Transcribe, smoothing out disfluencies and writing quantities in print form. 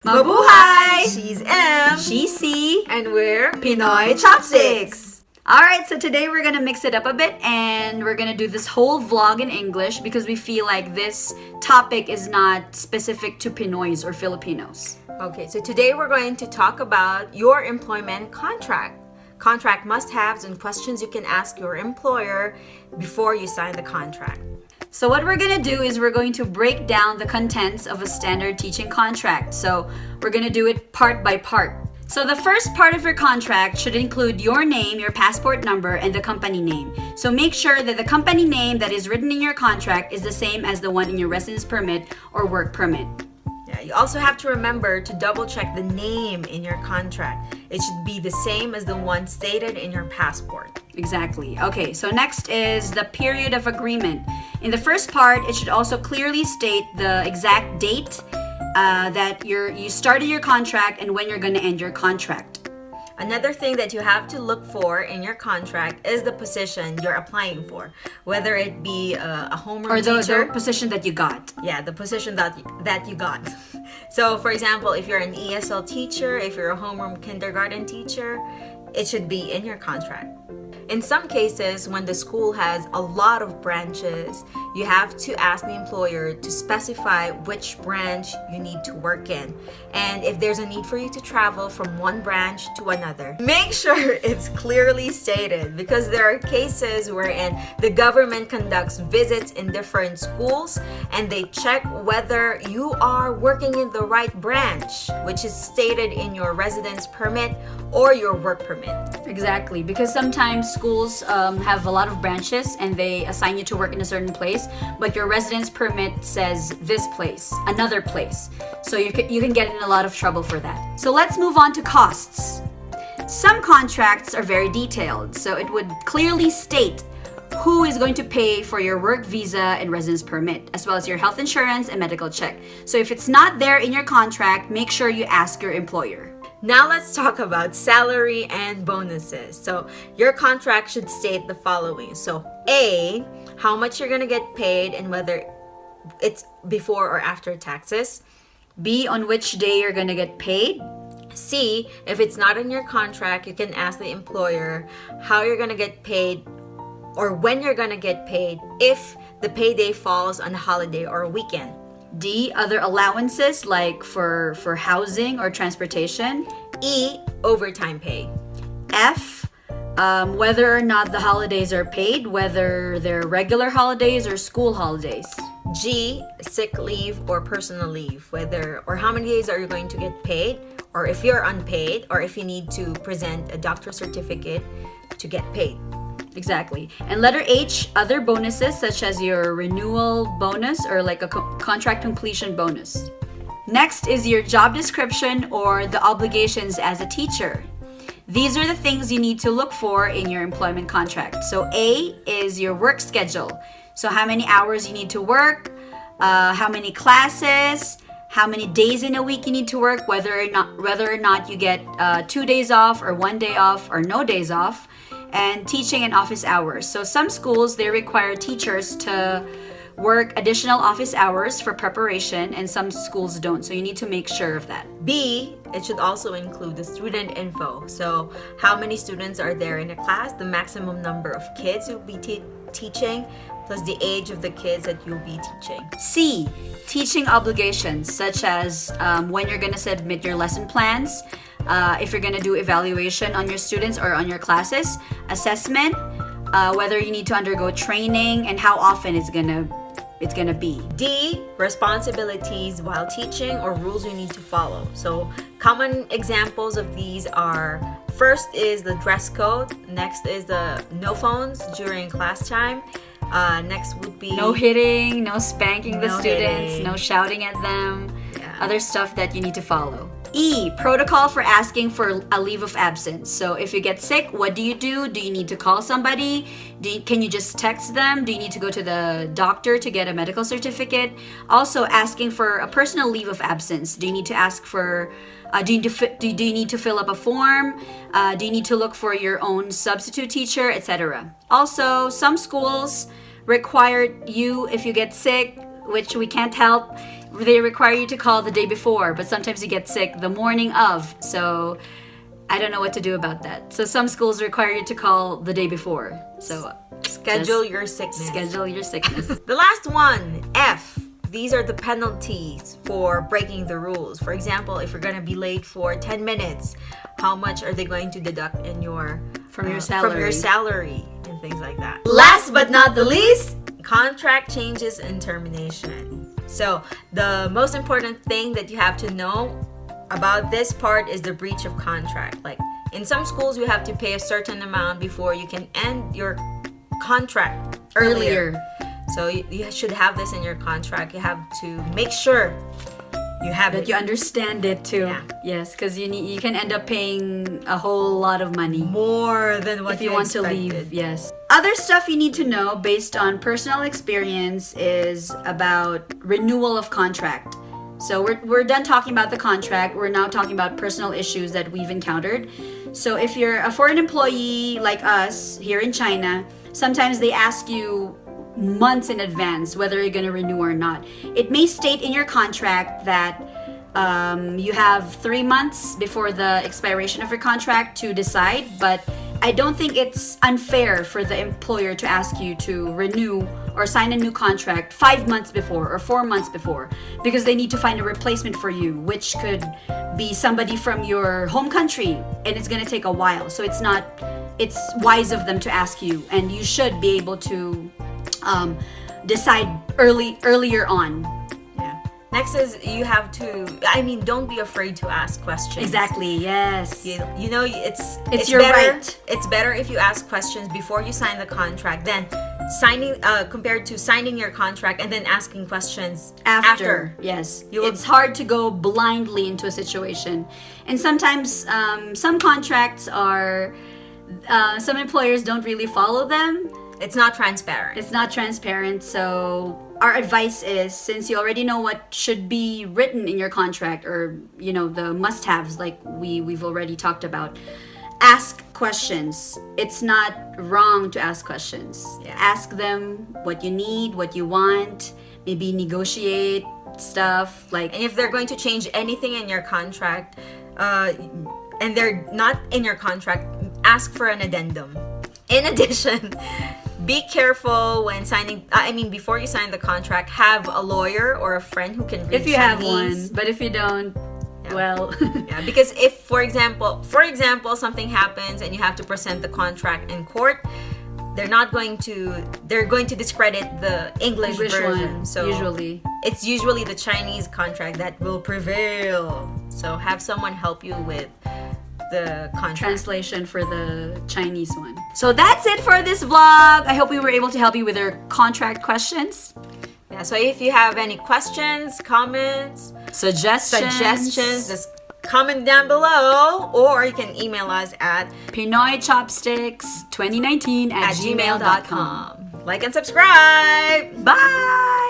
Mabuhay! She's M. She's C. And we're Pinoy Chopsticks! Alright, so today we're gonna mix it up a bit and we're gonna do this whole vlog in English because we feel like this topic is not specific to Pinoys or Filipinos. Okay, so today we're going to talk about your employment contract. Contract must-haves and questions you can ask your employer before you sign the contract. So what we're gonna do is we're going to break down the contents of a standard teaching contract. So we're gonna do it part by part. So the first part of your contract should include your name, your passport number, and the company name. So make sure that the company name that is written in your contract is the same as the one in your residence permit or work permit. Yeah, you also have to remember to double check the name in your contract. It should be the same as the one stated in your passport. Exactly. Okay, so next is the period of agreement. In the first part, it should also clearly state the exact date that you started your contract and when you're going to end your contract. Another thing that you have to look for in your contract is the position you're applying for, whether it be a homeroom teacher or the position that you got. Yeah, the position that you got. So, for example, if you're an ESL teacher, if you're a homeroom kindergarten teacher, it should be in your contract. In some cases, when the school has a lot of branches, you have to ask the employer to specify which branch you need to work in. And if there's a need for you to travel from one branch to another, make sure it's clearly stated, because there are cases wherein the government conducts visits in different schools and they check whether you are working in the right branch, which is stated in your residence permit or your work permit. Exactly, because sometimes schools have a lot of branches and they assign you to work in a certain place, but your residence permit says this place, another place. So you can get in a lot of trouble for that. So let's move on to costs. Some contracts are very detailed, so it would clearly state who is going to pay for your work visa and residence permit, as well as your health insurance and medical check. So if it's not there in your contract, make sure you ask your employer. Now let's talk about salary and bonuses. So your contract should state the following. So A, how much you're gonna get paid and whether it's before or after taxes. B, on which day you're gonna get paid. C, if it's not in your contract, you can ask the employer how you're gonna get paid or when you're gonna get paid if the payday falls on a holiday or a weekend. D, other allowances like for housing or transportation. E, overtime pay. F, whether or not the holidays are paid, whether they're regular holidays or school holidays. G, sick leave or personal leave, whether or how many days are you going to get paid, or if you're unpaid, or if you need to present a doctor's certificate to get paid. Exactly. And letter H, other bonuses such as your renewal bonus or like a contract completion bonus. Next is your job description or the obligations as a teacher. These are the things you need to look for in your employment contract. So A is your work schedule. So how many hours you need to work, how many classes, how many days in a week you need to work, whether or not you get 2 days off or 1 day off or no days off, and teaching and office hours. So some schools, they require teachers to work additional office hours for preparation, and some schools don't. So you need to make sure of that. B, it should also include the student info. So how many students are there in a class, the maximum number of kids you'll be teaching, plus the age of the kids that you'll be teaching. C, teaching obligations, such as when you're going to submit your lesson plans, if you're going to do evaluation on your students or on your classes, assessment, whether you need to undergo training, and how often it's gonna be. D, responsibilities while teaching or rules you need to follow. So common examples of these are, first is the dress code, next is the no phones during class time, next would be no hitting, no spanking the students, hitting. No shouting at them, Yeah. other stuff that you need to follow. E, protocol for asking for a leave of absence. So if you get sick, what do you do? Do you need to call somebody? Can you just text them? Do you need to go to the doctor to get a medical certificate? Also, asking for a personal leave of absence. Do you need to ask for, do you need to fill up a form? Do you need to look for your own substitute teacher, etc.? Also, some schools require you, if you get sick, which we can't help, they require you to call the day before, but sometimes you get sick the morning of. So I don't know what to do about that. So some schools require you to call the day before. So Schedule your sickness. schedule your sickness. The last one, F. These are the penalties for breaking the rules. For example, if you're going to be late for 10 minutes, how much are they going to deduct in your From your salary. From your salary and things like that. Last but not the least, contract changes and termination. So the most important thing that you have to know about this part is the breach of contract. Like in some schools, you have to pay a certain amount before you can end your contract earlier. So you should have this in your contract. You have to make sure you have That it. you understand it too. Yeah. Yes, because you can end up paying a whole lot of money More than what if you want to expected. leave. Yes. Other stuff you need to know based on personal experience is about renewal of contract. So we're done talking about the contract. We're now talking about personal issues that we've encountered. So if you're a foreign employee like us here in China, sometimes they ask you months in advance whether you're going to renew or not. It may state in your contract that you have 3 months before the expiration of your contract to decide, but I don't think it's unfair for the employer to ask you to renew or sign a new contract 5 months before or 4 months before, because they need to find a replacement for you, which could be somebody from your home country, and it's going to take a while. So it's wise of them to ask you, and you should be able to decide earlier on. Yeah. Next is you have to, don't be afraid to ask questions. Exactly. Yes. You know, it's your better, right. It's better if you ask questions before you sign the contract than signing compared to signing your contract and then asking questions after. Yes. You will- It's hard to go blindly into a situation. And sometimes some contracts are some employers don't really follow them. It's not transparent. It's not transparent. So our advice is, since you already know what should be written in your contract, or the must-haves like we've already talked about, ask questions. It's not wrong to ask questions. Yeah. Ask them what you need, what you want, maybe negotiate stuff like. And if they're going to change anything in your contract, and they're not in your contract, ask for an addendum. In addition, be careful when signing. Before you sign the contract, have a lawyer or a friend who can read If you have Chinese. one, but if you don't, well, Yeah, because if, for example, something happens and you have to present the contract in court, they're going to discredit the English version. one, So usually. it's usually the Chinese contract that will prevail. So have someone help you with the contract. Translation for the Chinese one. So that's it for this vlog. I hope we were able to help you with your contract questions. Yeah, so if you have any questions, comments, Suggestions. just comment down below, or you can email us at Pinoy Chopsticks 2019 at gmail.com. Like and subscribe. Bye!